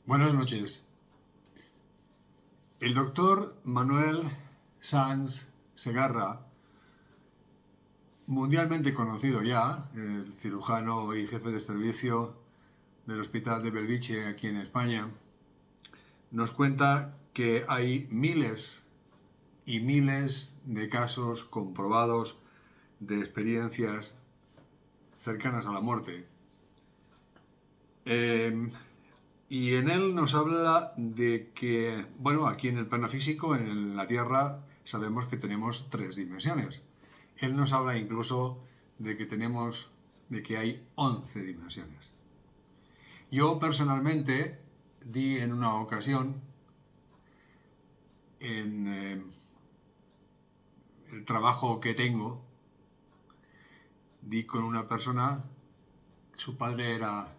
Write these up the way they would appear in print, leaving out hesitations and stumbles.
Buenas noches. El doctor Manuel Sanz Segarra, mundialmente conocido ya, el cirujano y jefe de servicio del Hospital de Belviche aquí en España, nos cuenta que hay miles y miles de casos comprobados de experiencias cercanas a la muerte. Y en él nos habla de que, bueno, aquí en el plano físico, en la Tierra, sabemos que tenemos 3 dimensiones. Él nos habla incluso de que hay 11 dimensiones. Yo personalmente di en una ocasión en el trabajo que tengo, di con una persona, su padre era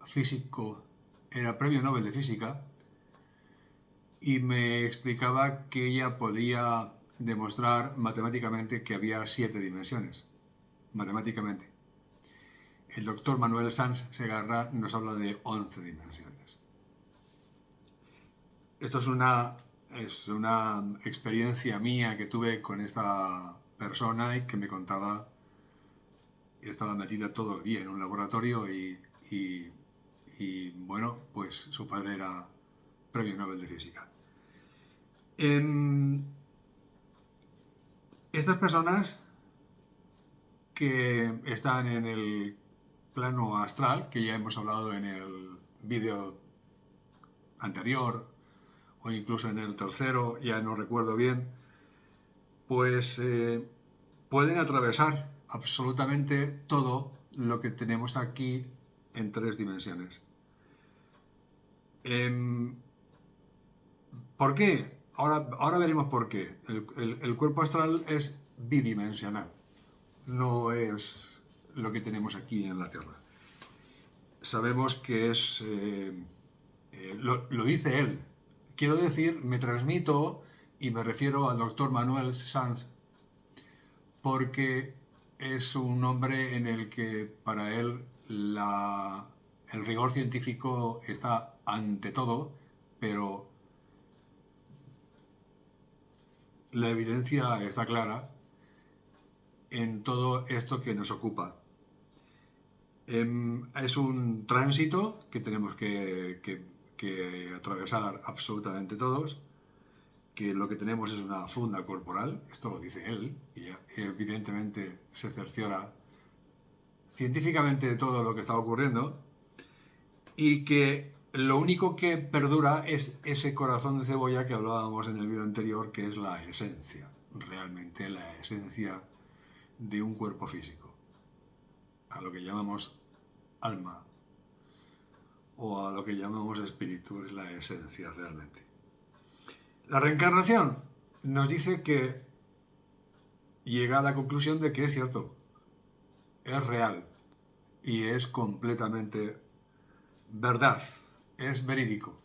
físico, era premio Nobel de Física, y me explicaba que ella podía demostrar matemáticamente que había 7 dimensiones. Matemáticamente. El doctor Manuel Sanz Segarra nos habla de 11 dimensiones. Esto es una experiencia mía que tuve con esta persona y que me contaba que estaba metida todo el día en un laboratorio y bueno, pues su padre era premio Nobel de Física. Estas personas que están en el plano astral, que ya hemos hablado en el vídeo anterior o incluso en el tercero, ya no recuerdo bien, pues pueden atravesar absolutamente todo lo que tenemos aquí en 3 dimensiones. ¿Por qué? Ahora veremos por qué. El cuerpo astral es bidimensional, no es lo que tenemos aquí en la Tierra. Sabemos que es... lo dice él. Quiero decir, me transmito y me refiero al doctor Manuel Sanz porque es un hombre en el que para él el rigor científico está ante todo, pero la evidencia está clara en todo esto que nos ocupa. Es un tránsito que tenemos que atravesar absolutamente todos, que lo que tenemos es una funda corporal, esto lo dice él, y evidentemente se cerciora científicamente de todo lo que está ocurriendo, y que lo único que perdura es ese corazón de cebolla que hablábamos en el vídeo anterior, que es la esencia, realmente la esencia de un cuerpo físico, a lo que llamamos alma o a lo que llamamos espíritu, es la esencia realmente. La reencarnación nos dice que llega a la conclusión de que es cierto, es real y es completamente verdad, es verídico,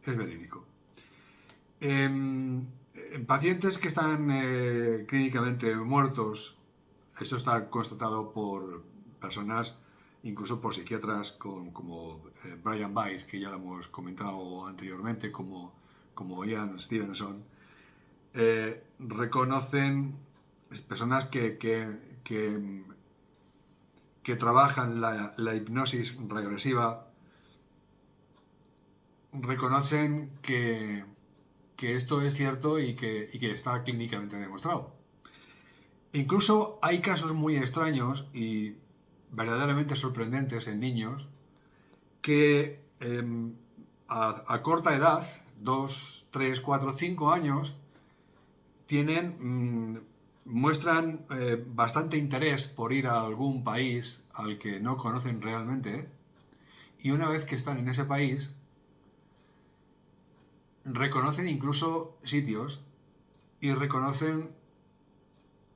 es verídico. En pacientes que están clínicamente muertos, esto está constatado por personas, incluso por psiquiatras como Brian Weiss, que ya lo hemos comentado anteriormente, como Ian Stevenson, reconocen personas que trabajan la hipnosis regresiva, reconocen que esto es cierto y que está clínicamente demostrado. Incluso hay casos muy extraños y verdaderamente sorprendentes en niños que a corta edad, 2, 3, 4, 5 años, muestran bastante interés por ir a algún país al que no conocen realmente, y una vez que están en ese país, reconocen incluso sitios y reconocen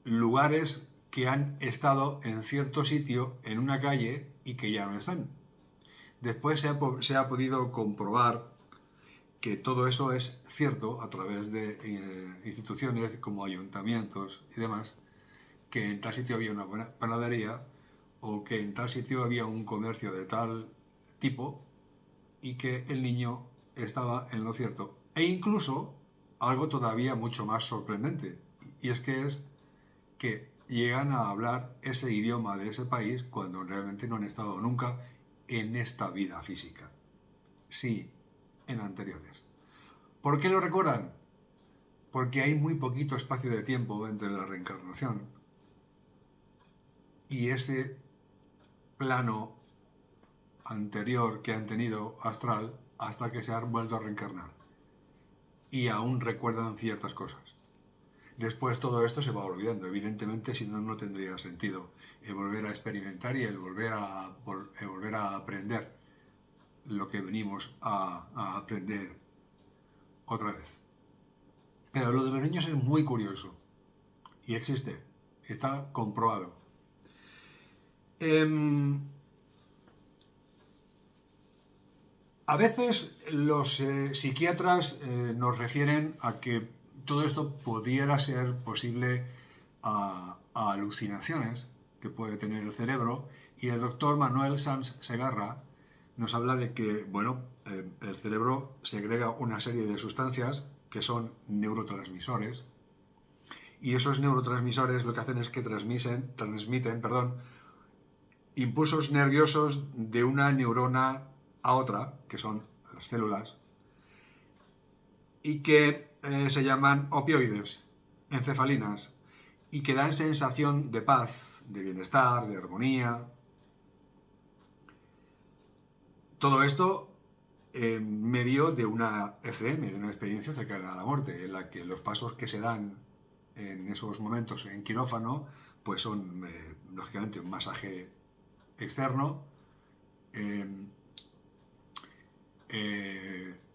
lugares que han estado en cierto sitio en una calle y que ya no están. Después se ha podido comprobar que todo eso es cierto a través de instituciones como ayuntamientos y demás, que en tal sitio había una buena panadería o que en tal sitio había un comercio de tal tipo y que el niño estaba en lo cierto. E incluso algo todavía mucho más sorprendente, y es que llegan a hablar ese idioma de ese país cuando realmente no han estado nunca en esta vida física. Sí, en anteriores. ¿Por qué lo recuerdan? Porque hay muy poquito espacio de tiempo entre la reencarnación y ese plano anterior que han tenido astral hasta que se han vuelto a reencarnar. Y aún recuerdan ciertas cosas. Después todo esto se va olvidando. Evidentemente, si no, no tendría sentido el volver a experimentar y el volver a aprender lo que venimos a aprender otra vez. Pero lo de los niños es muy curioso y existe, está comprobado. A veces los psiquiatras nos refieren a que todo esto pudiera ser posible a alucinaciones que puede tener el cerebro, y el doctor Manuel Sanz Segarra nos habla de que, bueno, el cerebro segrega una serie de sustancias que son neurotransmisores, y esos neurotransmisores lo que hacen es que transmiten, impulsos nerviosos de una neurona a otra, que son las células, y que se llaman opioides, encefalinas, y que dan sensación de paz, de bienestar, de armonía. Todo esto en medio de una ECM, de una experiencia cercana a la muerte, en la que los pasos que se dan en esos momentos en quirófano pues son, lógicamente, un masaje externo,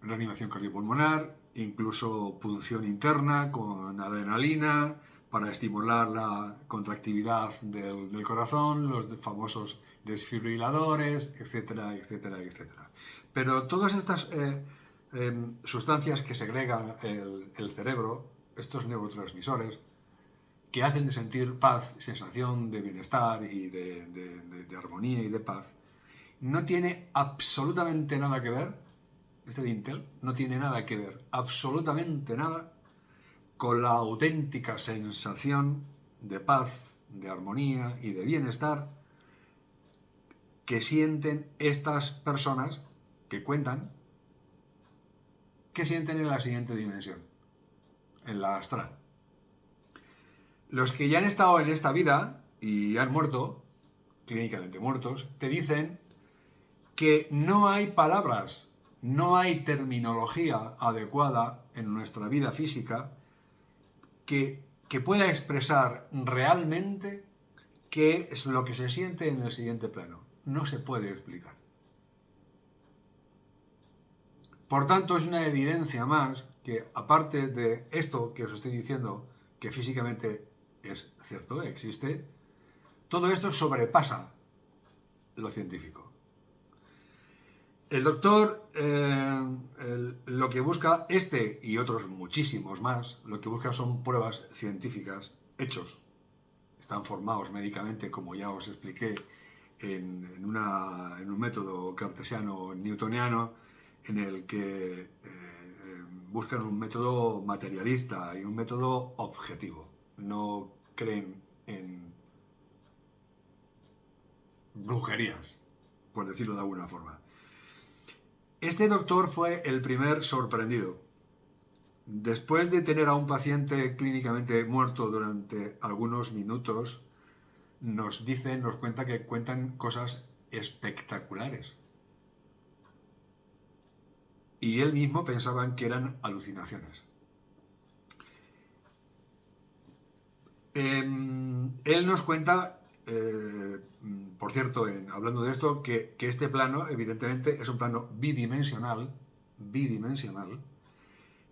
reanimación cardiopulmonar, incluso punción interna con adrenalina para estimular la contractividad del corazón, los famosos desfibriladores, etcétera, etcétera, etcétera. Pero todas estas sustancias que segregan el cerebro, estos neurotransmisores, que hacen de sentir paz, sensación de bienestar y de armonía y de paz, no tiene absolutamente nada que ver, este de Intel, no tiene nada que ver, absolutamente nada, con la auténtica sensación de paz, de armonía y de bienestar que sienten estas personas que cuentan, que sienten en la siguiente dimensión, en la astral. Los que ya han estado en esta vida y han muerto, clínicamente muertos, te dicen que no hay palabras, no hay terminología adecuada en nuestra vida física que pueda expresar realmente qué es lo que se siente en el siguiente plano. No se puede explicar. Por tanto, es una evidencia más que, aparte de esto que os estoy diciendo, que físicamente es cierto, existe, todo esto sobrepasa lo científico. El doctor lo que busca, este y otros muchísimos más, lo que busca son pruebas científicas, hechos. Están formados médicamente, como ya os expliqué, en un método cartesiano newtoniano, en el que buscan un método materialista y un método objetivo. No creen en brujerías, por decirlo de alguna forma. Este doctor fue el primer sorprendido. Después de tener a un paciente clínicamente muerto durante algunos minutos, nos cuenta que cuentan cosas espectaculares. Y él mismo pensaba que eran alucinaciones. Él nos cuenta, por cierto, hablando de esto, que este plano, evidentemente, es un plano bidimensional,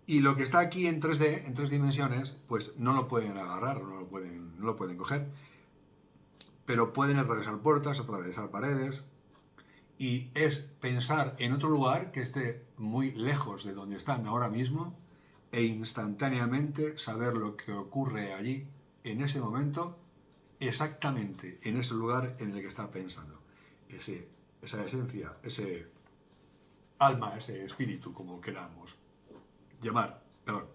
y lo que está aquí en 3D, en 3 dimensiones, pues no lo pueden agarrar, no lo pueden coger, pero pueden atravesar puertas, atravesar paredes, y es pensar en otro lugar que esté muy lejos de donde están ahora mismo e instantáneamente saber lo que ocurre allí en ese momento, exactamente en ese lugar en el que está pensando. Esa esencia, ese alma, ese espíritu, como queramos llamar. Perdón.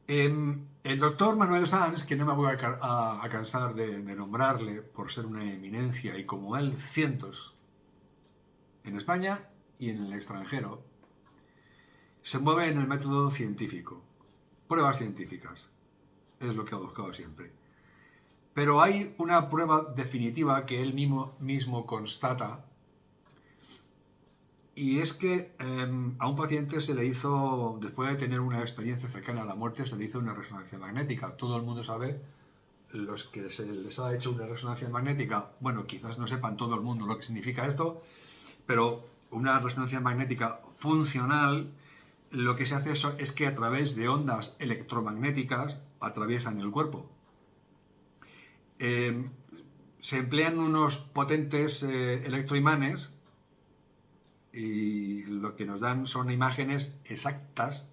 El doctor Manuel Sanz, que no me voy a cansar de nombrarle por ser una eminencia, y como él, cientos en España y en el extranjero, se mueve en el método científico, pruebas científicas, es lo que ha buscado siempre. Pero hay una prueba definitiva que él mismo constata, y es que a un paciente se le hizo, después de tener una experiencia cercana a la muerte, se le hizo una resonancia magnética. Todo el mundo sabe, los que se les ha hecho una resonancia magnética, bueno, quizás no sepan todo el mundo lo que significa esto, pero una resonancia magnética funcional, lo que se hace es que a través de ondas electromagnéticas atraviesan el cuerpo. Se emplean unos potentes electroimanes y lo que nos dan son imágenes exactas,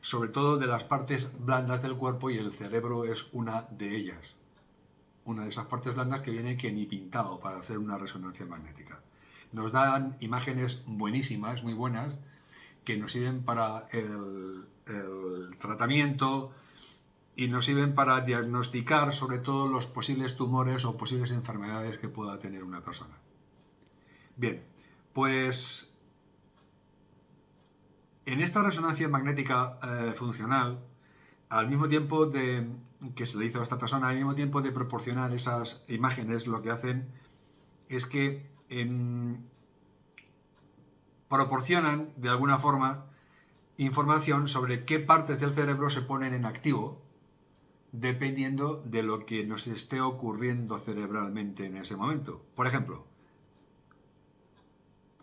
sobre todo de las partes blandas del cuerpo, y el cerebro es una de ellas. Una de esas partes blandas que viene que ni pintado para hacer una resonancia magnética. Nos dan imágenes buenísimas, muy buenas, que nos sirven para el tratamiento y nos sirven para diagnosticar sobre todo los posibles tumores o posibles enfermedades que pueda tener una persona. Bien, pues en esta resonancia magnética funcional, al mismo tiempo que se le hizo a esta persona, al mismo tiempo de proporcionar esas imágenes, lo que hacen es que proporcionan de alguna forma información sobre qué partes del cerebro se ponen en activo dependiendo de lo que nos esté ocurriendo cerebralmente en ese momento. Por ejemplo,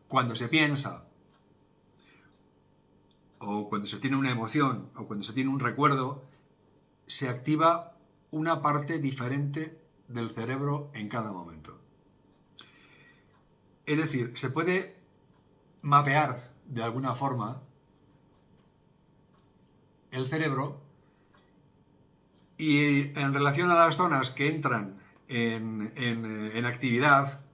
cuando se piensa, o cuando se tiene una emoción, o cuando se tiene un recuerdo, se activa una parte diferente del cerebro en cada momento. Es decir, se puede mapear de alguna forma el cerebro, y en relación a las zonas que entran en actividad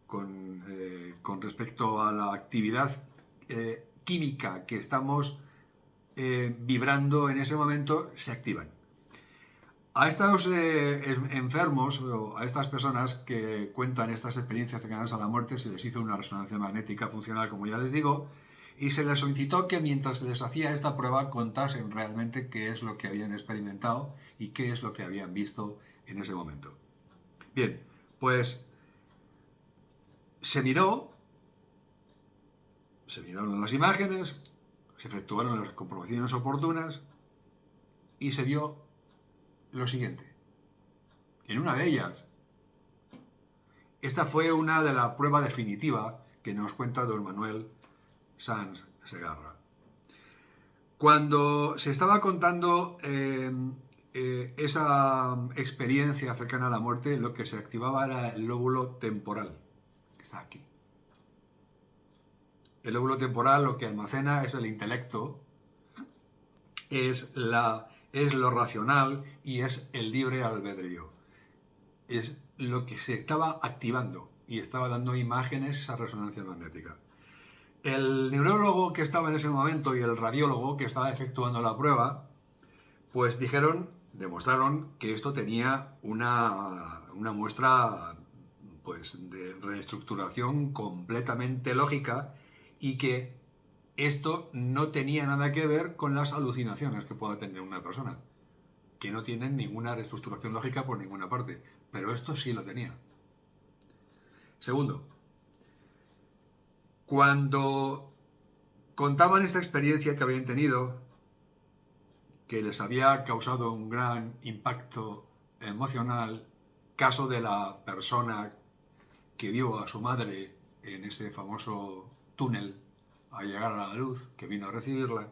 con respecto a la actividad química que estamos vibrando en ese momento, se activan. A estos enfermos o a estas personas que cuentan estas experiencias cercanas a la muerte se les hizo una resonancia magnética funcional, como ya les digo, y se les solicitó que mientras se les hacía esta prueba contasen realmente qué es lo que habían experimentado y qué es lo que habían visto en ese momento. Bien, pues se miraron las imágenes, se efectuaron las comprobaciones oportunas y se vio lo siguiente. En una de ellas, esta fue una de la prueba definitiva que nos cuenta don Manuel Sanz Segarra. Cuando se estaba contando esa experiencia cercana a la muerte, lo que se activaba era el lóbulo temporal, que está aquí. El lóbulo temporal lo que almacena es el intelecto, es lo racional y es el libre albedrío. Es lo que se estaba activando y estaba dando imágenes esa resonancia magnética. El neurólogo que estaba en ese momento y el radiólogo que estaba efectuando la prueba, pues demostraron que esto tenía una muestra pues, de reestructuración completamente lógica, y que esto no tenía nada que ver con las alucinaciones que pueda tener una persona, que no tienen ninguna reestructuración lógica por ninguna parte, pero esto sí lo tenía. Segundo, cuando contaban esta experiencia que habían tenido, que les había causado un gran impacto emocional, caso de la persona que vio a su madre en ese famoso túnel a llegar a la luz, que vino a recibirla,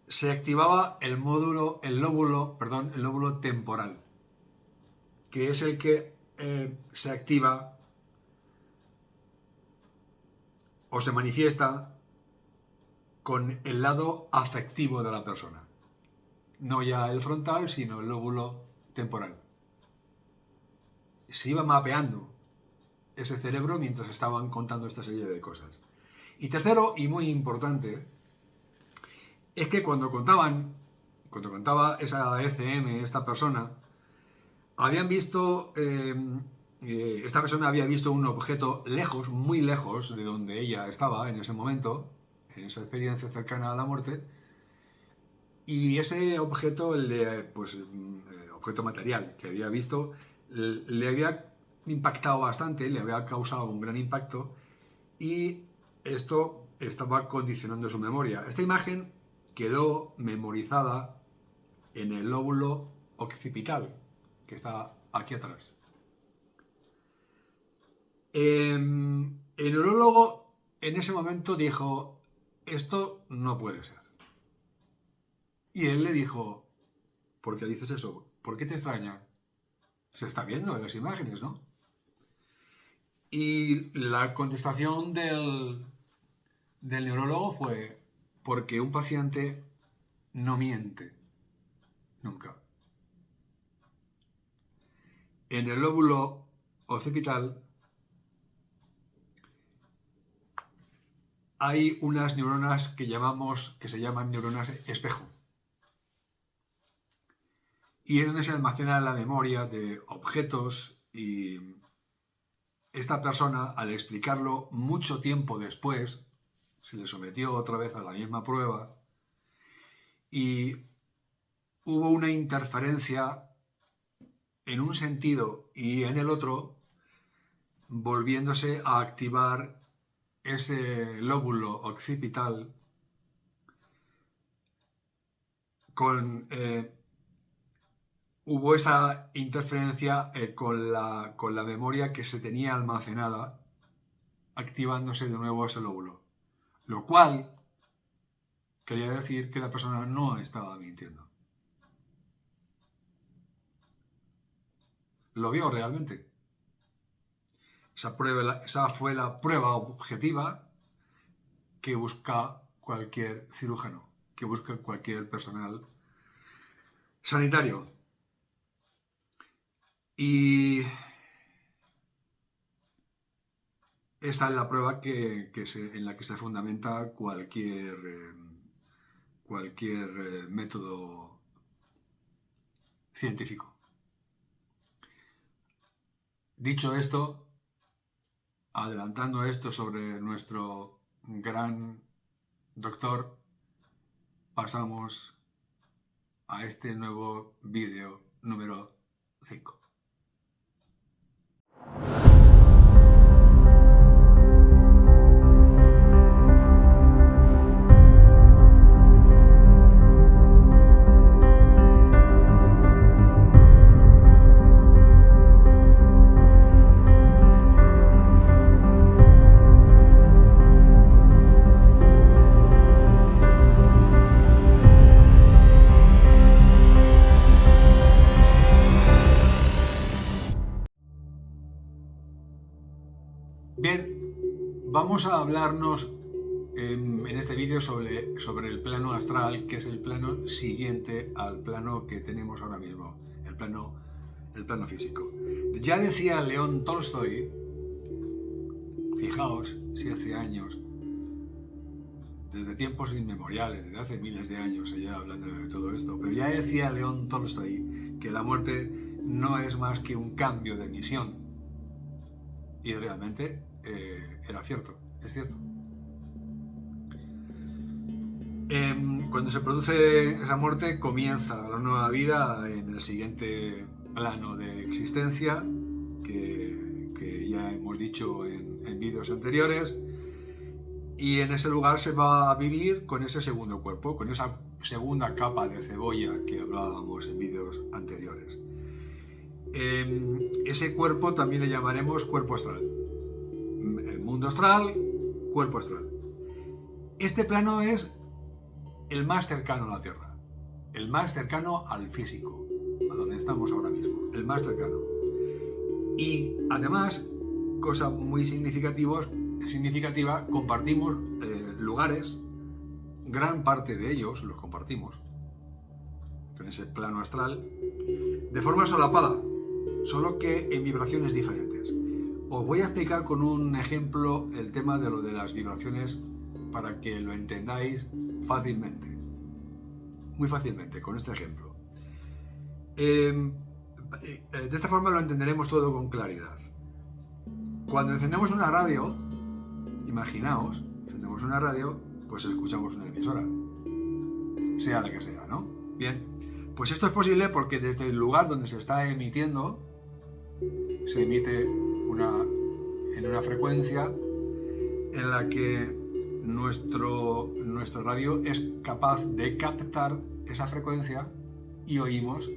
se activaba el lóbulo temporal, que es el que se activa o se manifiesta con el lado afectivo de la persona. No ya el frontal, sino el lóbulo temporal. Se iba mapeando ese cerebro mientras estaban contando esta serie de cosas. Y tercero, y muy importante, es que cuando contaba esa ECM, esta persona, esta persona había visto un objeto lejos, muy lejos de donde ella estaba en ese momento, en esa experiencia cercana a la muerte, y ese objeto, objeto material que había visto, le había impactado bastante, le había causado un gran impacto, y esto estaba condicionando su memoria. Esta imagen quedó memorizada en el lóbulo occipital, que está aquí atrás. El neurólogo en ese momento dijo, esto no puede ser. Y él le dijo, ¿por qué dices eso? ¿Por qué te extraña? Se está viendo en las imágenes, ¿no? Y la contestación del neurólogo fue, porque un paciente no miente, nunca. En el lóbulo occipital hay unas neuronas que se llaman neuronas espejo. Y es donde se almacena la memoria de objetos, y esta persona, al explicarlo mucho tiempo después, se le sometió otra vez a la misma prueba y hubo una interferencia en un sentido y en el otro, volviéndose a activar ese lóbulo occipital hubo esa interferencia con la memoria que se tenía almacenada, activándose de nuevo ese lóbulo. Lo cual quería decir que la persona no estaba mintiendo. Lo vio realmente. Esa fue la prueba objetiva que busca cualquier cirujano, que busca cualquier personal sanitario. Y esa es la prueba en la que se fundamenta cualquier método científico. Dicho esto, adelantando esto sobre nuestro gran doctor, pasamos a este nuevo vídeo número 5. Bien, vamos a hablarnos en este vídeo sobre el plano astral, que es el plano siguiente al plano que tenemos ahora mismo, el plano físico. Ya decía León Tolstoy, fijaos si hace años, desde tiempos inmemoriales, desde hace miles de años, ella hablando de todo esto, pero ya decía León Tolstoy que la muerte no es más que un cambio de misión. Y realmente era cierto, es cierto. Cuando se produce esa muerte, comienza la nueva vida en el siguiente plano de existencia, que ya hemos dicho en vídeos anteriores, y en ese lugar se va a vivir con ese segundo cuerpo, con esa segunda capa de cebolla que hablábamos en vídeos anteriores. Ese cuerpo también le llamaremos cuerpo astral. El mundo astral, cuerpo astral. Este plano es el más cercano a la Tierra, el más cercano al físico, a donde estamos ahora mismo, el más cercano. Y además, cosa muy significativa, compartimos lugares, gran parte de ellos los compartimos con ese plano astral, de forma solapada, solo que en vibraciones diferentes. Os voy a explicar con un ejemplo el tema de lo de las vibraciones para que lo entendáis fácilmente. Muy fácilmente, con este ejemplo. De esta forma lo entenderemos todo con claridad. Cuando encendemos una radio, imaginaos, encendemos una radio, pues escuchamos una emisora, sea la que sea, ¿no? Bien, pues esto es posible porque desde el lugar donde se está emitiendo, se emite en una frecuencia en la que nuestra radio es capaz de captar esa frecuencia y oímos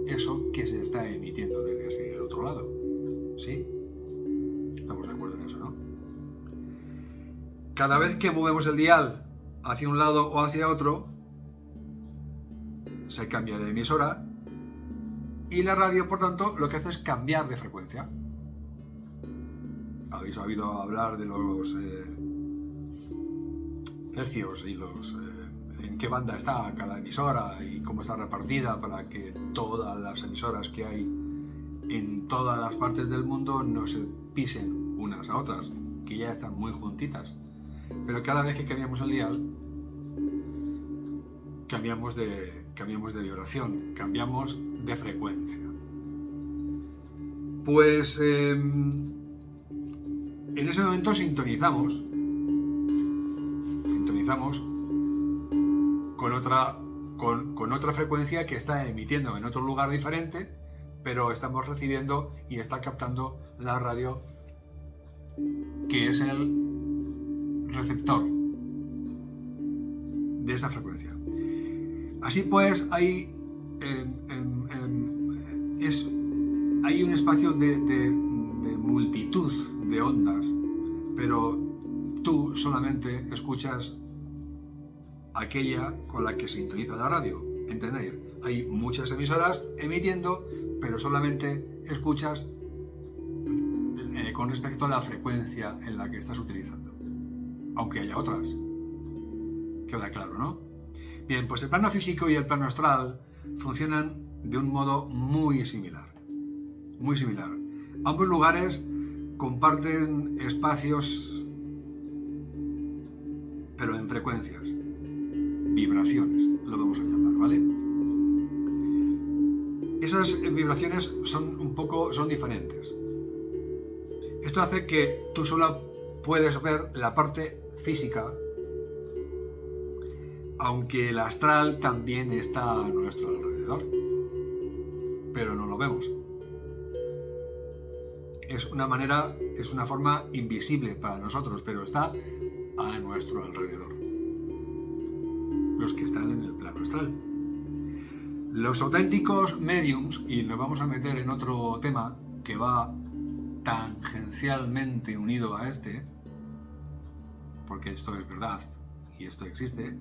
eso que se está emitiendo desde ese otro lado. ¿Sí? Estamos de acuerdo en eso, ¿no? Cada vez que movemos el dial hacia un lado o hacia otro, se cambia de emisora y la radio, por tanto, lo que hace es cambiar de frecuencia. Habéis oído hablar de los hercios y en qué banda está cada emisora y cómo está repartida para que todas las emisoras que hay en todas las partes del mundo no se pisen unas a otras, que ya están muy juntitas. Pero cada vez que cambiamos el dial, cambiamos de vibración, cambiamos de frecuencia. Pues en ese momento sintonizamos con otra frecuencia que está emitiendo en otro lugar diferente, pero estamos recibiendo y está captando la radio, que es el receptor de esa frecuencia. Así pues, hay un espacio de multitud de ondas, pero tú solamente escuchas aquella con la que sintoniza la radio. ¿Entendéis? Hay muchas emisoras emitiendo, pero solamente escuchas con respecto a la frecuencia en la que estás utilizando. Aunque haya otras. Queda claro, ¿no? Bien, pues el plano físico y el plano astral funcionan de un modo muy similar. Muy similar. Ambos lugares comparten espacios, pero en frecuencias. Vibraciones, lo vamos a llamar, ¿vale? Esas vibraciones son diferentes. Esto hace que tú solo puedes ver la parte física, aunque el astral también está a nuestro alrededor, pero no lo vemos. Es una forma invisible para nosotros, pero está a nuestro alrededor. Los que están en el plano astral. Los auténticos mediums, y nos vamos a meter en otro tema que va tangencialmente unido a este, porque esto es verdad y esto existe.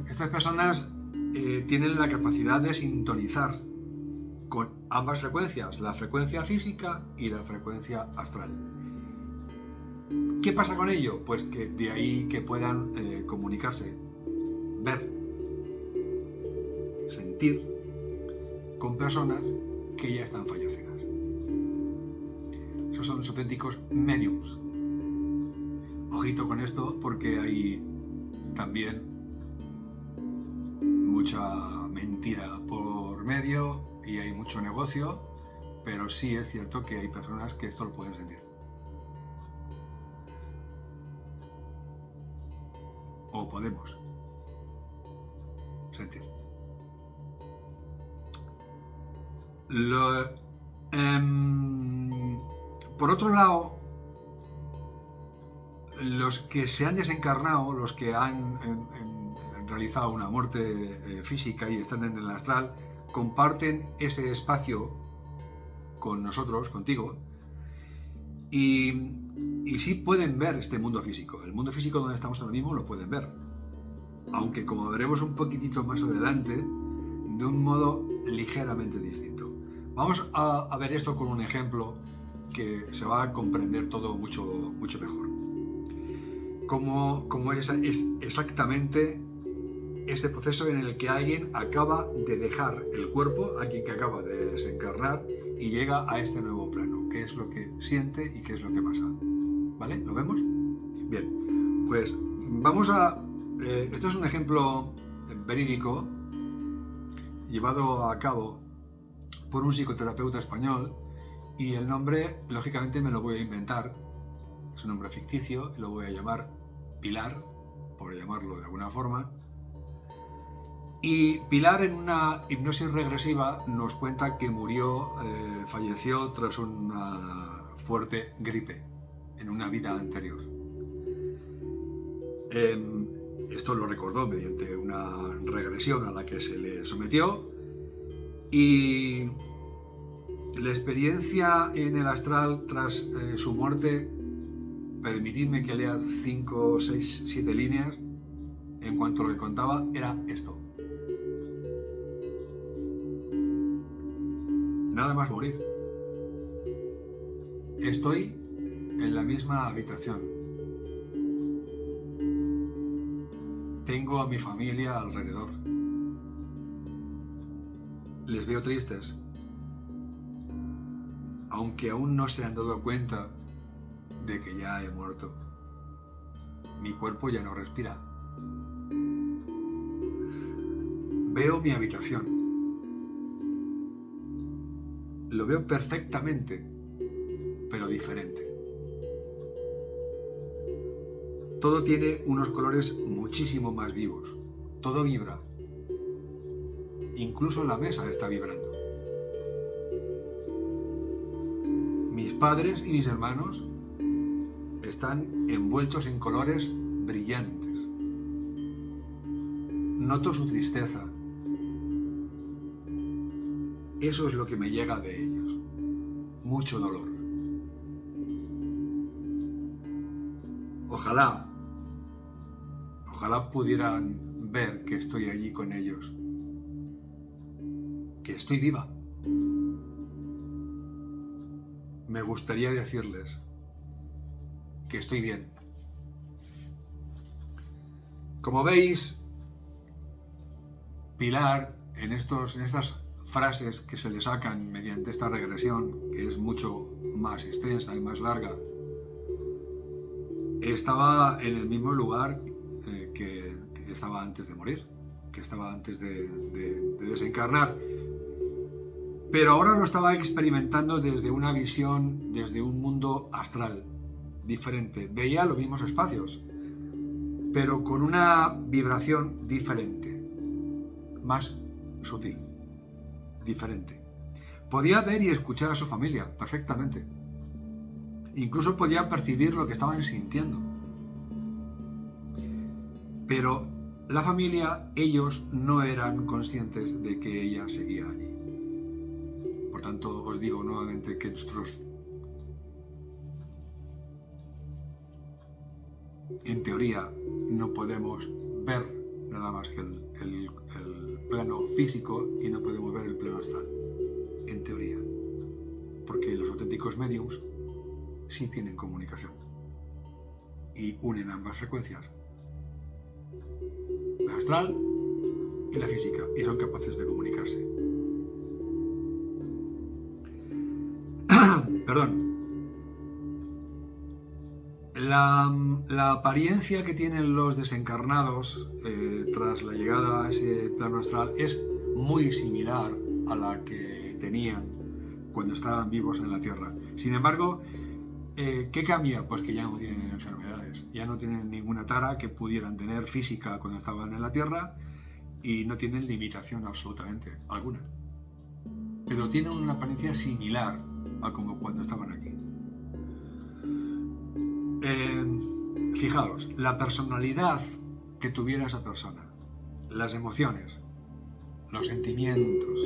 Estas personas tienen la capacidad de sintonizar con ambas frecuencias, la frecuencia física y la frecuencia astral. ¿Qué pasa con ello? Pues que de ahí que puedan comunicarse, ver, sentir con personas que ya están fallecidas. Esos son los auténticos mediums. Ojito con esto, porque hay también mucha mentira por medio y hay mucho negocio, pero sí es cierto que hay personas que esto lo pueden sentir. O podemos sentir. Por otro lado, los que se han desencarnado, los que han realizado una muerte física y están en el astral, comparten ese espacio con nosotros, contigo, y sí pueden ver este mundo físico. El mundo físico donde estamos ahora mismo lo pueden ver, aunque, como veremos un poquitito más adelante, de un modo ligeramente distinto. Vamos a ver esto con un ejemplo que se va a comprender todo mucho, mucho mejor. Como es exactamente ese proceso en el que alguien acaba de dejar el cuerpo, alguien que acaba de desencarnar y llega a este nuevo plano. ¿Qué es lo que siente y qué es lo que pasa? ¿Vale? ¿Lo vemos? Bien, pues vamos a... esto es un ejemplo verídico llevado a cabo por un psicoterapeuta español y el nombre, lógicamente, me lo voy a inventar. Es un nombre ficticio y lo voy a llamar Pilar, por llamarlo de alguna forma. Y Pilar, en una hipnosis regresiva, nos cuenta que falleció tras una fuerte gripe en una vida anterior. Esto lo recordó mediante una regresión a la que se le sometió, y la experiencia en el astral tras su muerte, permitidme que lea 5, 6, 7 líneas. En cuanto a lo que contaba, era esto: nada más morir, estoy en la misma habitación, tengo a mi familia alrededor, les veo tristes, aunque aún no se han dado cuenta de que ya he muerto. Mi cuerpo ya no respira. Veo mi habitación. Lo veo perfectamente, pero diferente. Todo tiene unos colores muchísimo más vivos. Todo vibra. Incluso la mesa está vibrando. Mis padres y mis hermanos están envueltos en colores brillantes. Noto su tristeza. Eso es lo que me llega de ellos. Mucho dolor. Ojalá pudieran ver que estoy allí con ellos, que estoy viva. Me gustaría decirles que estoy bien. Como veis, Pilar, en estas frases que se le sacan mediante esta regresión, que es mucho más extensa y más larga, estaba en el mismo lugar que estaba antes de morir, que estaba antes de desencarnar. Pero ahora lo estaba experimentando desde una visión, desde un mundo astral diferente. Veía los mismos espacios, pero con una vibración diferente, más sutil, diferente. Podía ver y escuchar a su familia perfectamente. Incluso podía percibir lo que estaban sintiendo. Pero la familia, ellos no eran conscientes de que ella seguía allí. Por tanto, os digo nuevamente que nosotros, en teoría, no podemos ver nada más que el plano físico y no podemos ver el plano astral. En teoría. Porque los auténticos mediums sí tienen comunicación y unen ambas frecuencias, la astral y la física, y son capaces de comunicarse. Perdón. La apariencia que tienen los desencarnados tras la llegada a ese plano astral es muy similar a la que tenían cuando estaban vivos en la Tierra. Sin embargo, ¿qué cambia? Pues que ya no tienen enfermedades, ya no tienen ninguna tara que pudieran tener física cuando estaban en la Tierra y no tienen limitación absolutamente alguna. Pero tienen una apariencia similar a como cuando estaban aquí. Fijaos, la personalidad que tuviera esa persona, las emociones, los sentimientos,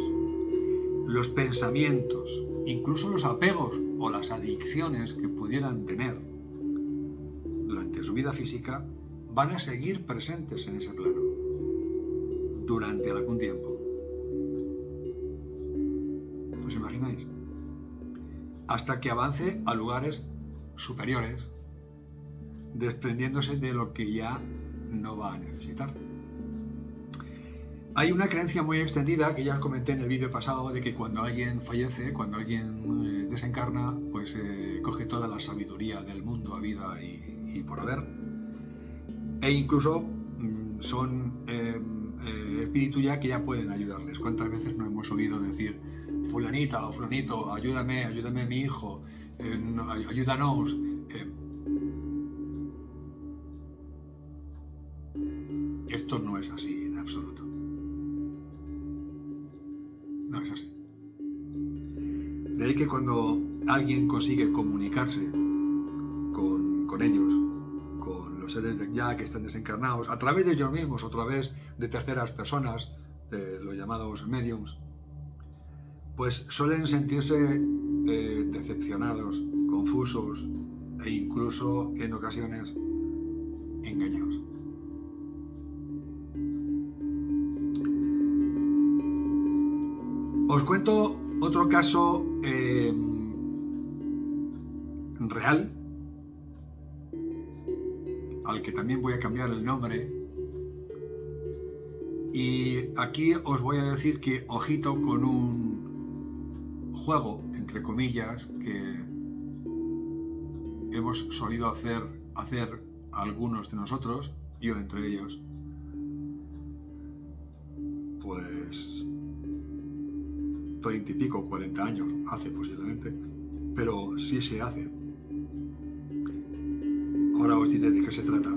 los pensamientos, incluso los apegos o las adicciones que pudieran tener durante su vida física, van a seguir presentes en ese plano durante algún tiempo. ¿Os imagináis? Hasta que avance a lugares superiores, desprendiéndose de lo que ya no va a necesitar. Hay una creencia muy extendida que ya os comenté en el vídeo pasado de que cuando alguien fallece, cuando alguien desencarna, pues coge toda la sabiduría del mundo, habida y por haber. E incluso son espíritus ya que ya pueden ayudarles. ¿Cuántas veces no hemos oído decir, fulanita o fulanito, ayúdame, ayúdame a mi hijo, ayúdanos? Esto no es así en absoluto. No es así. De ahí que cuando alguien consigue comunicarse con ellos, con los seres de ya que están desencarnados, a través de ellos mismos o a través de terceras personas, de los llamados mediums, pues suelen sentirse decepcionados, confusos e incluso en ocasiones engañados. Os cuento otro caso real, al que también voy a cambiar el nombre. Y aquí os voy a decir que ojito con un juego, entre comillas, que hemos solido hacer algunos de nosotros, yo entre ellos, pues 30 y pico, 40 años hace posiblemente, pero sí se hace. Ahora os diré de qué se trata.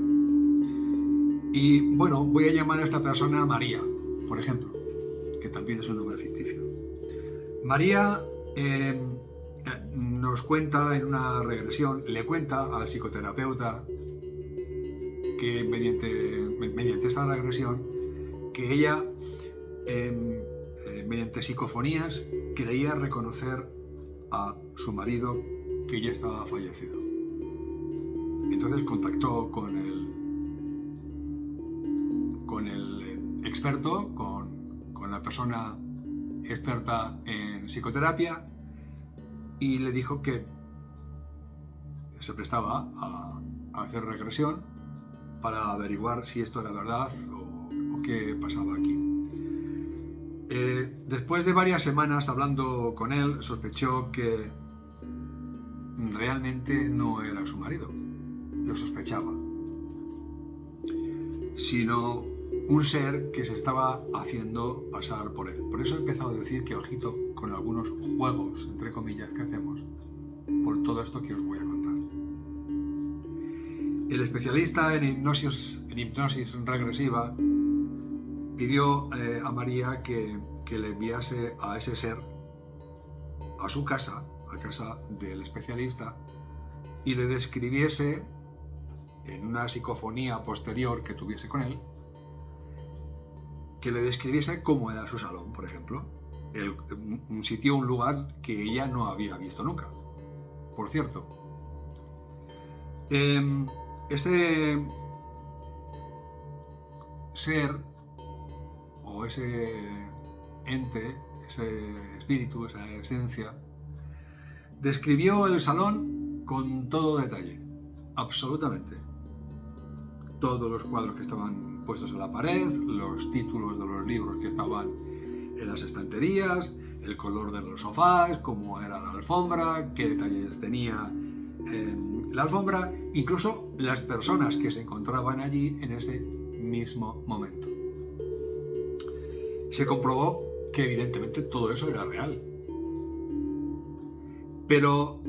Y bueno, voy a llamar a esta persona María, por ejemplo, que también es un nombre ficticio. María nos cuenta en una regresión, le cuenta al psicoterapeuta que mediante esta regresión, que ella mediante psicofonías creía reconocer a su marido que ya estaba fallecido. Entonces contactó con el experto, con la persona experta en psicoterapia, y le dijo que se prestaba a hacer regresión para averiguar si esto era verdad o qué pasaba aquí. Después de varias semanas hablando con él, sospechó que realmente no era su marido, lo sospechaba, sino un ser que se estaba haciendo pasar por él. Por eso he empezado a decir que ojito con algunos juegos, entre comillas, que hacemos, por todo esto que os voy a contar. El especialista en hipnosis regresiva pidió a María que le enviase a ese ser a su casa, a casa del especialista, y le describiese en una psicofonía posterior que tuviese con él, que le describiese cómo era su salón, por ejemplo, un sitio, un lugar que ella no había visto nunca. Por cierto, ese ser o ese ente, ese espíritu, esa esencia, describió el salón con todo detalle, absolutamente. Todos los cuadros que estaban puestos en la pared, los títulos de los libros que estaban en las estanterías, el color de los sofás, cómo era la alfombra, qué detalles tenía la alfombra, incluso las personas que se encontraban allí en ese mismo momento. Se comprobó que evidentemente todo eso era real. Pero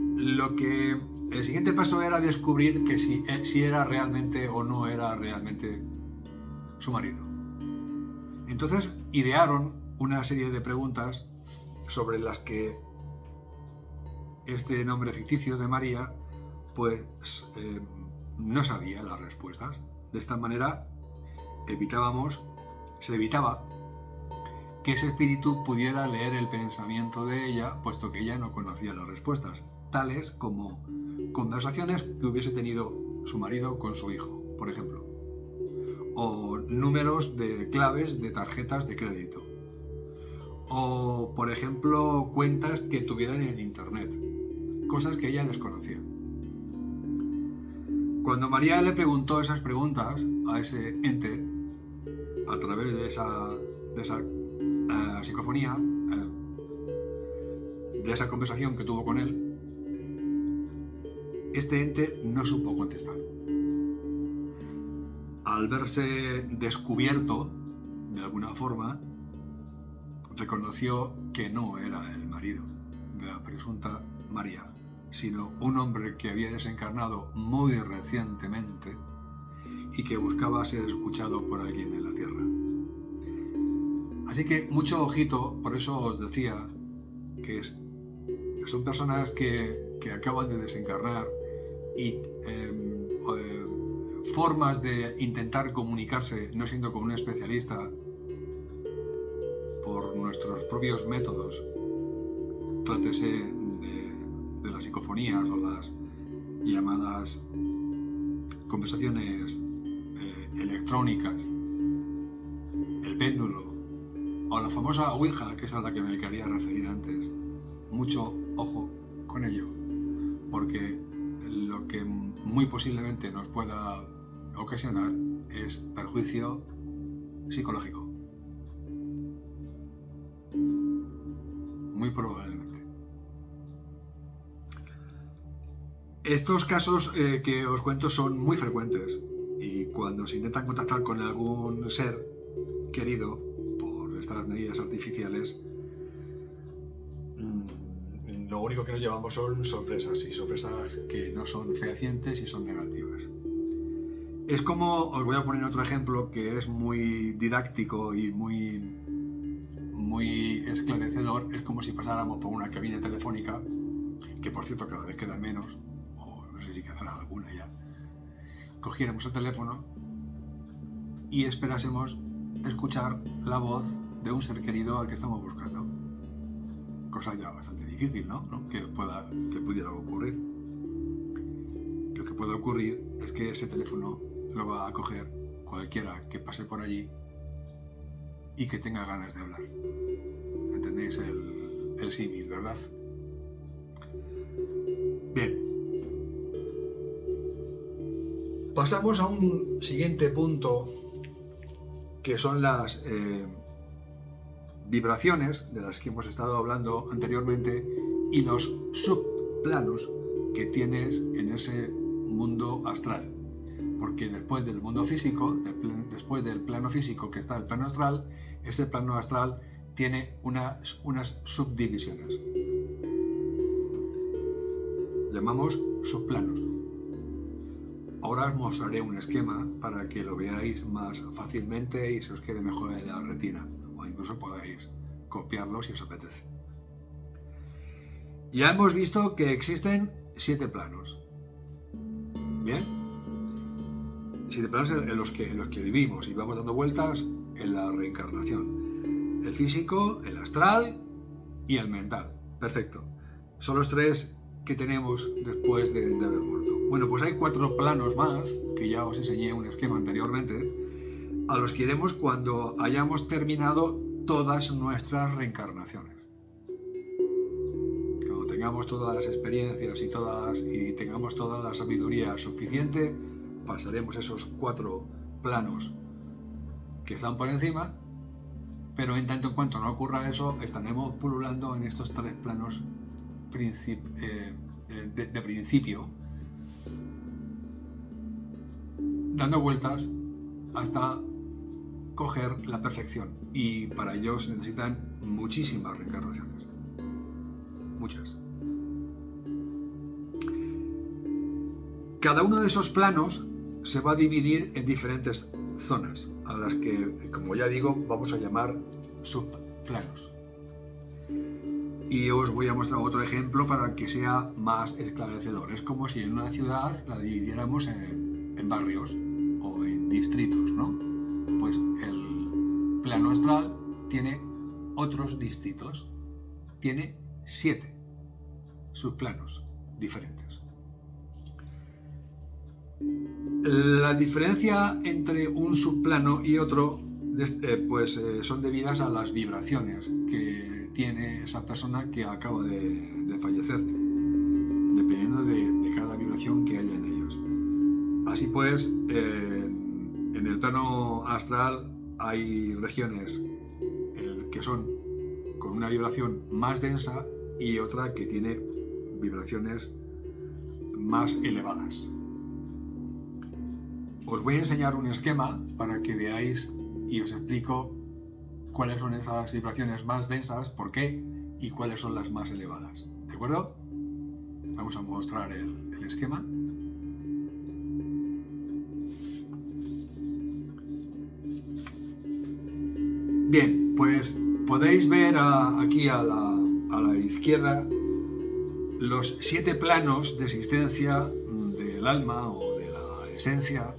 el siguiente paso era descubrir que si era realmente o no era realmente su marido. Entonces idearon una serie de preguntas sobre las que este nombre ficticio de María pues no sabía las respuestas. De esta manera se evitaba que ese espíritu pudiera leer el pensamiento de ella, puesto que ella no conocía las respuestas, tales como conversaciones que hubiese tenido su marido con su hijo, por ejemplo, o números de claves de tarjetas de crédito, o, por ejemplo, cuentas que tuvieran en internet, cosas que ella desconocía. Cuando María le preguntó esas preguntas a ese ente, a través de esa de esa psicofonía, de esa conversación que tuvo con él, este ente no supo contestar. Al verse descubierto, de alguna forma, reconoció que no era el marido de la presunta María, sino un hombre que había desencarnado muy recientemente y que buscaba ser escuchado por alguien en la Tierra. Así que mucho ojito, por eso os decía que son personas que acaban de desencarnar y formas de intentar comunicarse, no siendo con un especialista, por nuestros propios métodos, trátese de las psicofonías o las llamadas conversaciones electrónicas, el péndulo o la famosa Ouija, que es a la que me quería referir antes. Mucho ojo con ello, porque lo que muy posiblemente nos pueda ocasionar es perjuicio psicológico. Muy probablemente. Estos casos que os cuento son muy frecuentes, y cuando se intentan contactar con algún ser querido por estas medidas artificiales, lo único que nos llevamos son sorpresas, y sorpresas que no son fehacientes y son negativas. Es como, os voy a poner otro ejemplo que es muy didáctico y muy esclarecedor. Es como si pasáramos por una cabina telefónica, que por cierto cada vez queda menos, o no sé si quedará alguna ya. Cogiéramos el teléfono y esperásemos escuchar la voz de un ser querido al que estamos buscando. Cosa ya bastante difícil, ¿no? Que pudiera ocurrir. Lo que puede ocurrir es que ese teléfono lo va a coger cualquiera que pase por allí y que tenga ganas de hablar. ¿Entendéis el símil, verdad? Bien. Pasamos a un siguiente punto, que son las vibraciones de las que hemos estado hablando anteriormente y los subplanos que tienes en ese mundo astral. Porque después del mundo físico, después del plano físico que está el plano astral, ese plano astral tiene unas subdivisiones. Llamamos subplanos. Ahora os mostraré un esquema para que lo veáis más fácilmente y se os quede mejor en la retina, o incluso podáis copiarlo si os apetece. Ya hemos visto que existen 7 planos. Bien, 7 planos en los que vivimos y vamos dando vueltas en la reencarnación: el físico, el astral y el mental. Perfecto. Son los 3 que tenemos después de haber muerto. Bueno, pues hay 4 planos más, que ya os enseñé un esquema anteriormente, a los que iremos cuando hayamos terminado todas nuestras reencarnaciones. Cuando tengamos todas las experiencias y tengamos toda la sabiduría suficiente, pasaremos esos 4 planos que están por encima, pero en tanto en cuanto no ocurra eso, estaremos pululando en estos 3 planos de principio, dando vueltas hasta coger la perfección, y para ello se necesitan muchísimas reencarnaciones, muchas. Cada uno de esos planos se va a dividir en diferentes zonas, a las que, como ya digo, vamos a llamar subplanos. Y os voy a mostrar otro ejemplo para que sea más esclarecedor. Es como si en una ciudad la dividiéramos en barrios o en distritos, ¿no? Pues el plano astral tiene otros distritos, tiene 7 subplanos diferentes. La diferencia entre un subplano y otro son debidas a las vibraciones que tiene esa persona que acaba de fallecer, dependiendo de cada vibración que haya en ellos. Así pues, en el plano astral hay regiones que son con una vibración más densa y otra que tiene vibraciones más elevadas. Os voy a enseñar un esquema para que veáis y os explico cuáles son esas vibraciones más densas, por qué y cuáles son las más elevadas. ¿De acuerdo? Vamos a mostrar el esquema. Bien, pues podéis ver aquí a la izquierda los 7 planos de existencia del alma o de la esencia,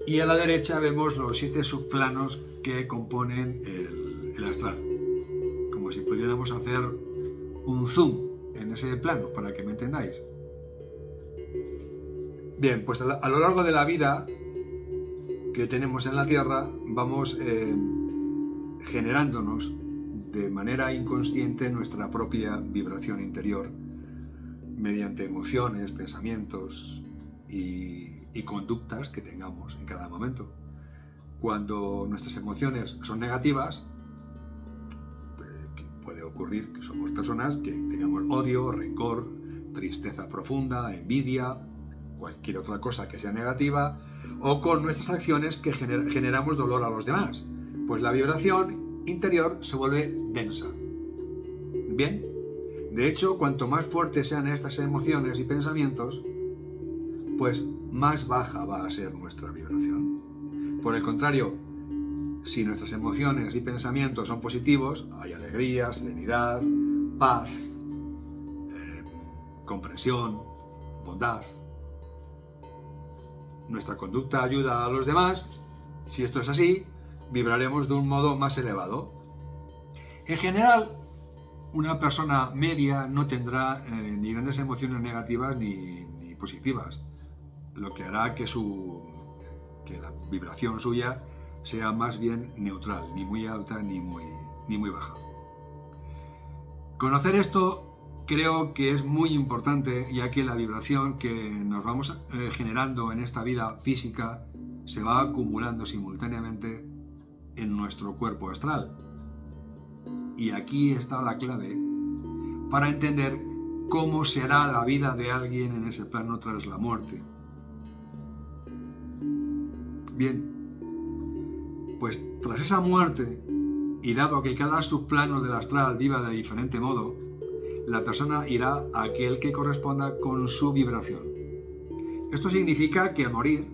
y a la derecha vemos los 7 subplanos que componen el astral, como si pudiéramos hacer un zoom en ese plano, para que me entendáis. Bien, pues a lo largo de la vida que tenemos en la Tierra vamos generándonos de manera inconsciente nuestra propia vibración interior mediante emociones, pensamientos y conductas que tengamos en cada momento. Cuando nuestras emociones son negativas, puede ocurrir que somos personas que tengamos odio, rencor, tristeza profunda, envidia, cualquier otra cosa que sea negativa, o con nuestras acciones que generamos dolor a los demás. Pues la vibración interior se vuelve densa. Bien, de hecho, cuanto más fuertes sean estas emociones y pensamientos, pues más baja va a ser nuestra vibración. Por el contrario, si nuestras emociones y pensamientos son positivos, hay alegría, serenidad, paz, comprensión, bondad. Nuestra conducta ayuda a los demás. Si esto es así, vibraremos de un modo más elevado. En general, una persona media no tendrá ni grandes emociones negativas ni positivas, lo que hará que la vibración suya sea más bien neutral, ni muy alta ni muy baja. Conocer esto creo que es muy importante, ya que la vibración que nos vamos generando en esta vida física se va acumulando simultáneamente en nuestro cuerpo astral. Y aquí está la clave para entender cómo será la vida de alguien en ese plano tras la muerte. Bien, pues tras esa muerte, y dado que cada subplano del astral viva de diferente modo, la persona irá a aquel que corresponda con su vibración. Esto significa que al morir,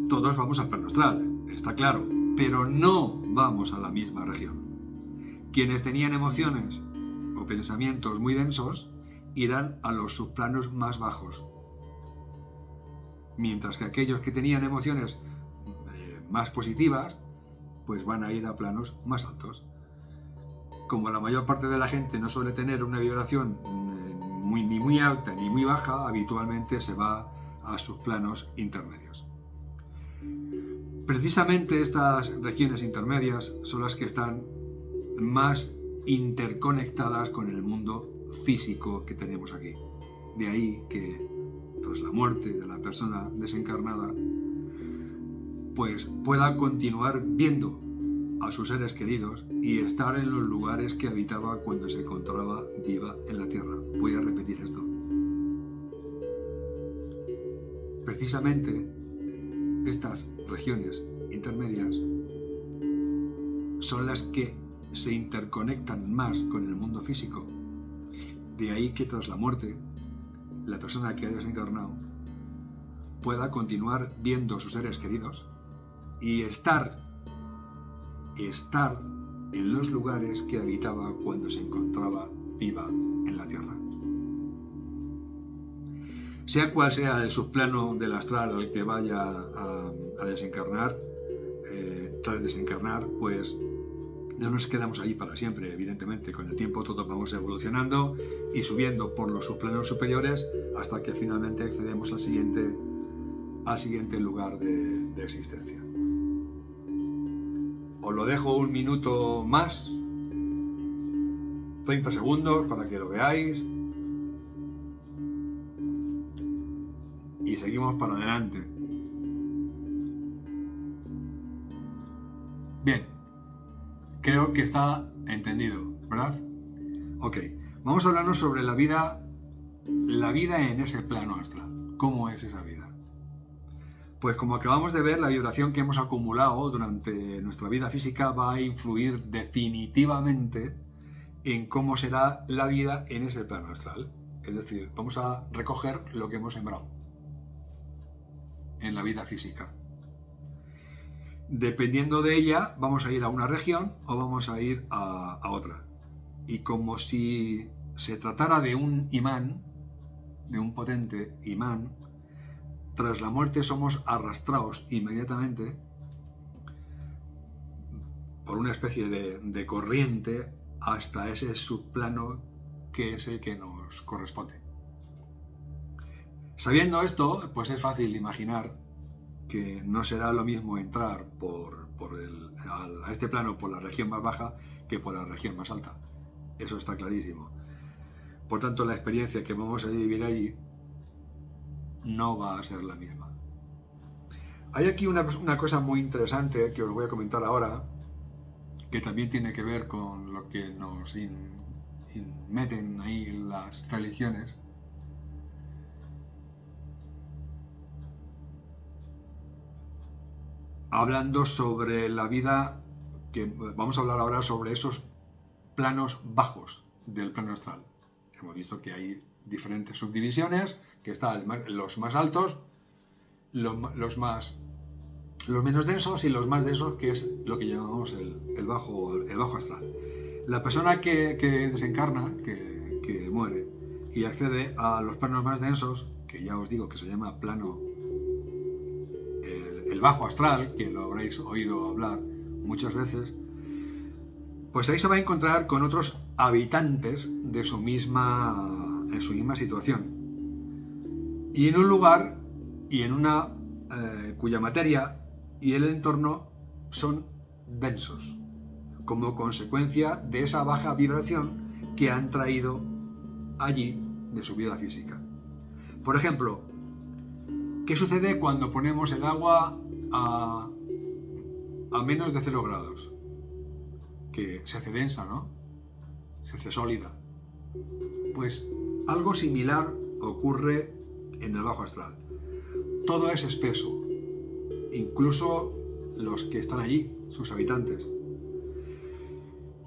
todos vamos al plano astral, está claro, pero no vamos a la misma región. Quienes tenían emociones o pensamientos muy densos irán a los subplanos más bajos, mientras que aquellos que tenían emociones más positivas, pues van a ir a planos más altos. Como la mayor parte de la gente no suele tener una vibración ni muy alta ni muy baja, habitualmente se va a sus planos intermedios. Precisamente estas regiones intermedias son las que están más interconectadas con el mundo físico que tenemos aquí. De ahí que tras la muerte de la persona desencarnada, pues pueda continuar viendo a sus seres queridos y estar en los lugares que habitaba cuando se encontraba viva en la Tierra. Voy a repetir esto. Precisamente estas regiones intermedias son las que se interconectan más con el mundo físico. De ahí que tras la muerte, la persona que ha desencarnado pueda continuar viendo a sus seres queridos y estar en los lugares que habitaba cuando se encontraba viva en la Tierra. Sea cual sea el subplano del astral al que vaya a desencarnar, tras desencarnar, pues no nos quedamos ahí para siempre, evidentemente. Con el tiempo todos vamos evolucionando y subiendo por los subplanos superiores hasta que finalmente accedemos al siguiente lugar de existencia. Os lo dejo un minuto más, 30 segundos para que lo veáis y seguimos para adelante. Bien, Creo que está entendido, ¿verdad? Ok, vamos a hablarnos sobre la vida en ese plano astral. ¿Cómo es esa vida? Pues como acabamos de ver, la vibración que hemos acumulado durante nuestra vida física va a influir definitivamente en cómo será la vida en ese plano astral. Es decir, vamos a recoger lo que hemos sembrado en la vida física. Dependiendo de ella, vamos a ir a una región o vamos a ir a otra. Y como si se tratara de un imán, de un potente imán, tras la muerte somos arrastrados inmediatamente por una especie de corriente hasta ese subplano que es el que nos corresponde. Sabiendo esto, pues es fácil imaginar que no será lo mismo entrar a este plano por la región más baja que por la región más alta. Eso está clarísimo. Por tanto, la experiencia que vamos a vivir allí no va a ser la misma. Hay aquí una cosa muy interesante que os voy a comentar ahora, que también tiene que ver con lo que nos meten ahí las religiones. Hablando sobre la vida, que vamos a hablar ahora sobre esos planos bajos del plano astral. Hemos visto que hay diferentes subdivisiones, que están los más altos, los menos densos y los más densos, que es lo que llamamos el bajo astral. La persona que desencarna, que muere y accede a los planos más densos, que ya os digo que se llama plano el bajo astral, que lo habréis oído hablar muchas veces, pues ahí se va a encontrar con otros habitantes en su misma situación. Y en un lugar y en una cuya materia y el entorno son densos, como consecuencia de esa baja vibración que han traído allí de su vida física. Por ejemplo, ¿qué sucede cuando ponemos el agua a menos de 0 grados? Que se hace densa, ¿no? Se hace sólida. Pues algo similar ocurre en el bajo astral. Todo es espeso, incluso los que están allí, sus habitantes.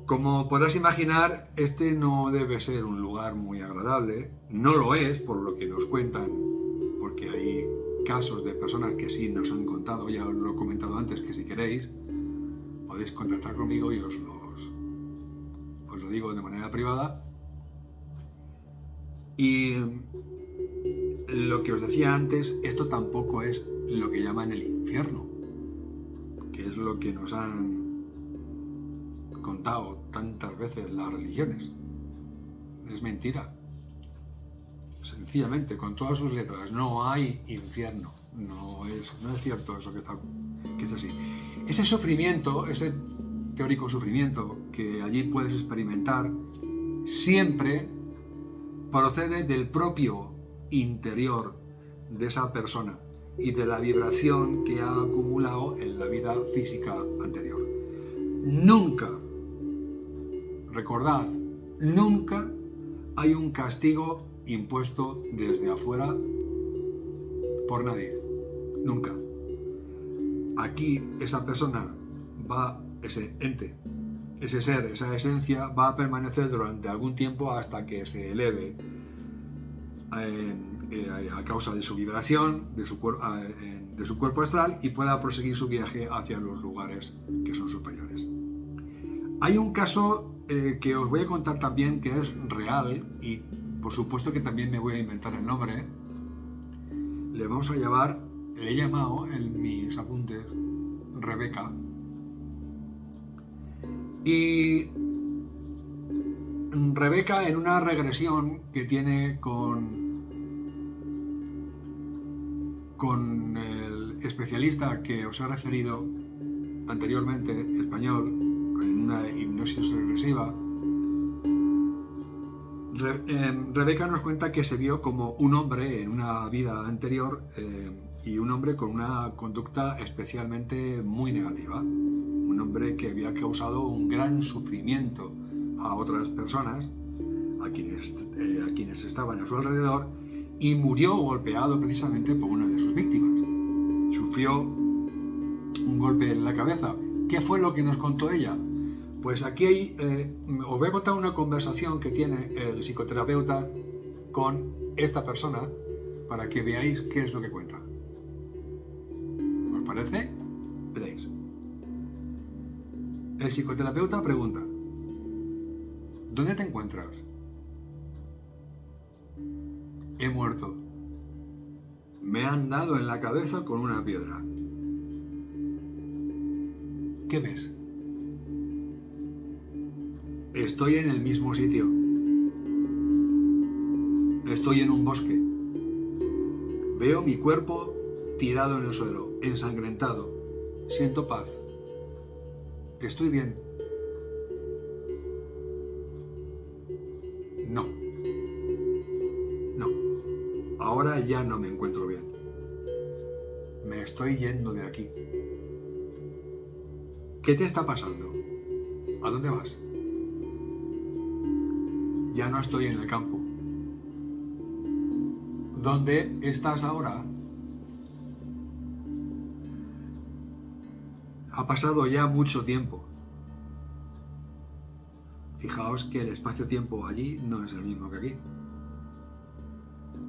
Como podrás imaginar, este no debe ser un lugar muy agradable. No lo es, por lo que nos cuentan, porque hay casos de personas que sí nos han contado, ya os lo he comentado antes, que si queréis podéis contactar conmigo y os lo digo de manera privada. Y lo que os decía antes, esto tampoco es lo que llaman el infierno, que es lo que nos han contado tantas veces las religiones. Es mentira. Sencillamente, con todas sus letras, no hay infierno. No es cierto eso que está así. Ese sufrimiento, ese teórico sufrimiento que allí puedes experimentar, siempre procede del propio interior de esa persona y de la vibración que ha acumulado en la vida física anterior. Nunca, recordad, nunca hay un castigo impuesto desde afuera por nadie. Nunca. Aquí esa persona ese ente, ese ser, esa esencia va a permanecer durante algún tiempo hasta que se eleve a causa de su vibración, de su cuerpo astral, y pueda proseguir su viaje hacia los lugares que son superiores. Hay un caso que os voy a contar también que es real, y por supuesto que también me voy a inventar el nombre. Le he llamado en mis apuntes Rebeca. Y Rebeca, en una regresión que tiene con el especialista que os he referido anteriormente, español, en una hipnosis regresiva, Rebeca nos cuenta que se vio como un hombre en una vida anterior y un hombre con una conducta especialmente muy negativa. Un hombre que había causado un gran sufrimiento a otras personas, a quienes estaban a su alrededor, y murió golpeado precisamente por una de sus víctimas. Sufrió un golpe en la cabeza. ¿Qué fue lo que nos contó ella? Pues aquí os voy a contar una conversación que tiene el psicoterapeuta con esta persona para que veáis qué es lo que cuenta. ¿Os parece? Veréis. El psicoterapeuta pregunta: ¿dónde te encuentras? He muerto. Me han dado en la cabeza con una piedra. ¿Qué ves? Estoy en el mismo sitio. Estoy en un bosque. Veo mi cuerpo tirado en el suelo, ensangrentado. Siento paz. Estoy bien. No. No. Ahora ya no me encuentro bien. Me estoy yendo de aquí. ¿Qué te está pasando? ¿A dónde vas? Ya no estoy en el campo. ¿Dónde estás ahora? Ha pasado ya mucho tiempo. Fijaos que el espacio-tiempo allí no es el mismo que aquí.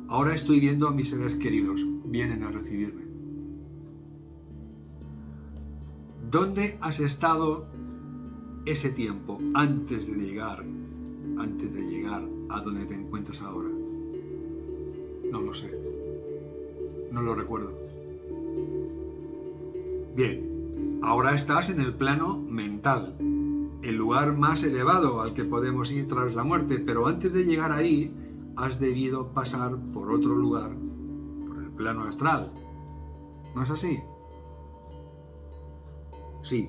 Ahora estoy viendo a mis seres queridos. Vienen a recibirme. ¿Dónde has estado ese tiempo antes de llegar a donde te encuentras ahora? No lo sé. No lo recuerdo. Bien, ahora estás en el plano mental, el lugar más elevado al que podemos ir tras la muerte, pero antes de llegar ahí has debido pasar por otro lugar, por el plano astral. ¿No es así? Sí.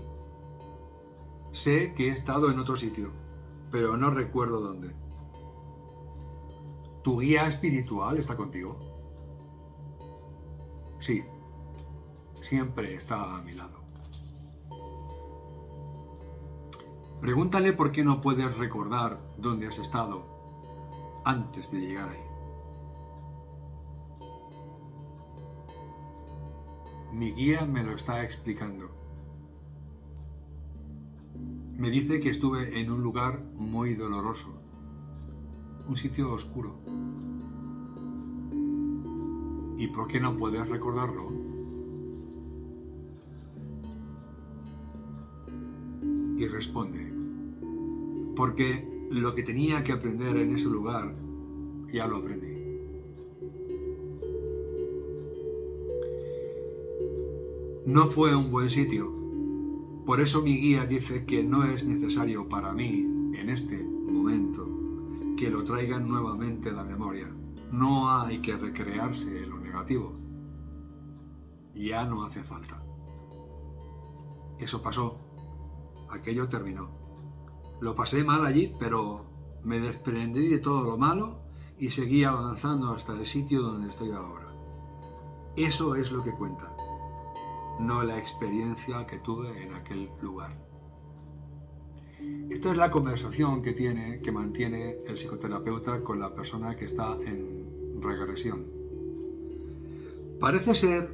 Sé que he estado en otro sitio, pero no recuerdo dónde. ¿Tu guía espiritual está contigo? Sí. Siempre está a mi lado. Pregúntale por qué no puedes recordar dónde has estado antes de llegar ahí. Mi guía me lo está explicando. Me dice que estuve en un lugar muy doloroso, un sitio oscuro. ¿Y por qué no puedes recordarlo? Y responde: porque lo que tenía que aprender en ese lugar ya lo aprendí. No fue un buen sitio. Por eso mi guía dice que no es necesario para mí, en este momento, que lo traigan nuevamente a la memoria. No hay que recrearse en lo negativo. Ya no hace falta. Eso pasó. Aquello terminó. Lo pasé mal allí, pero me desprendí de todo lo malo y seguí avanzando hasta el sitio donde estoy ahora. Eso es lo que cuenta, no la experiencia que tuve en aquel lugar. Esta es la conversación que mantiene el psicoterapeuta con la persona que está en regresión. Parece ser,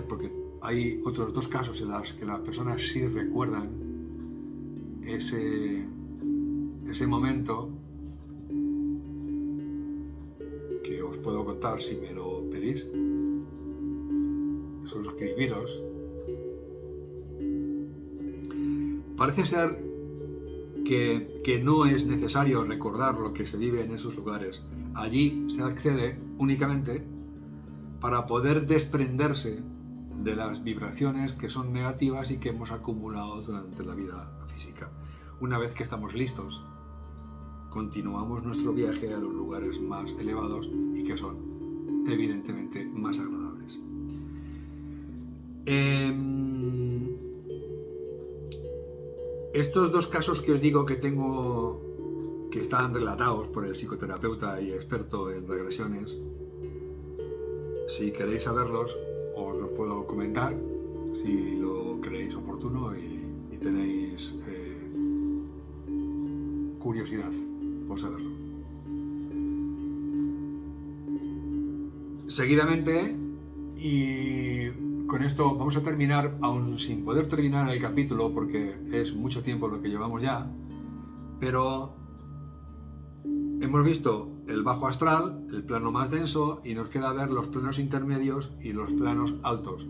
porque hay otros dos casos en los que las personas sí recuerdan ese momento, que os puedo contar si me lo pedís. Suscribiros. Parece ser que no es necesario recordar lo que se vive en esos lugares. Allí se accede únicamente para poder desprenderse de las vibraciones que son negativas y que hemos acumulado durante la vida física. Una vez que estamos listos, continuamos nuestro viaje a los lugares más elevados y que son evidentemente más agradables. Estos dos casos que os digo que tengo, que están relatados por el psicoterapeuta y experto en regresiones, si queréis saberlos, os los puedo comentar si lo creéis oportuno y tenéis curiosidad por saberlo. Seguidamente, y con esto vamos a terminar, aún sin poder terminar el capítulo porque es mucho tiempo lo que llevamos ya, pero hemos visto el bajo astral, el plano más denso, y nos queda ver los planos intermedios y los planos altos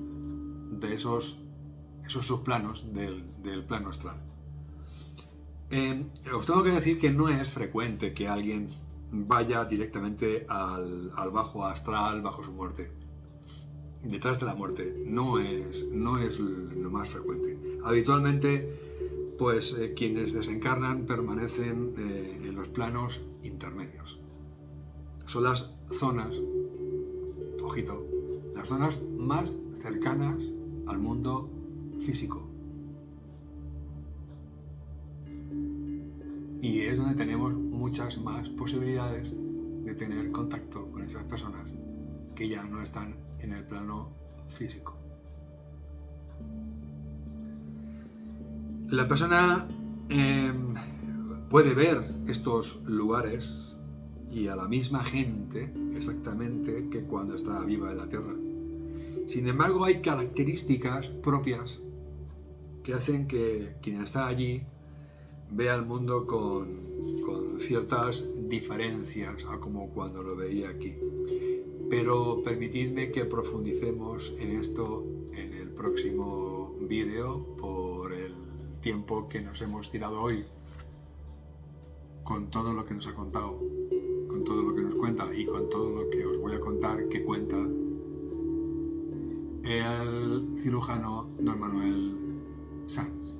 de esos subplanos del plano astral. Os tengo que decir que no es frecuente que alguien vaya directamente al bajo astral bajo su muerte. Detrás de la muerte no es lo más frecuente. Habitualmente, pues quienes desencarnan permanecen en los planos intermedios. Son las zonas, ojito, las zonas más cercanas al mundo físico. Y es donde tenemos muchas más posibilidades de tener contacto con esas personas que ya no están en el plano físico. La persona puede ver estos lugares y a la misma gente exactamente que cuando está viva en la Tierra. Sin embargo, hay características propias que hacen que quien está allí vea el mundo con ciertas diferencias a como cuando lo veía aquí. Pero permitidme que profundicemos en esto en el próximo vídeo por el tiempo que nos hemos tirado hoy con todo lo que nos ha contado, con todo lo que nos cuenta y con todo lo que os voy a contar que cuenta el cirujano Don Manuel Sanz.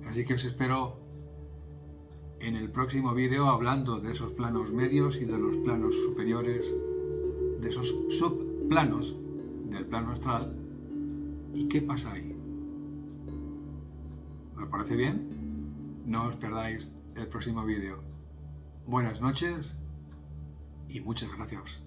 Así que os espero en el próximo vídeo hablando de esos planos medios y de los planos superiores, de esos subplanos del plano astral y qué pasa ahí. ¿Os parece bien? No os perdáis el próximo vídeo. Buenas noches y muchas gracias.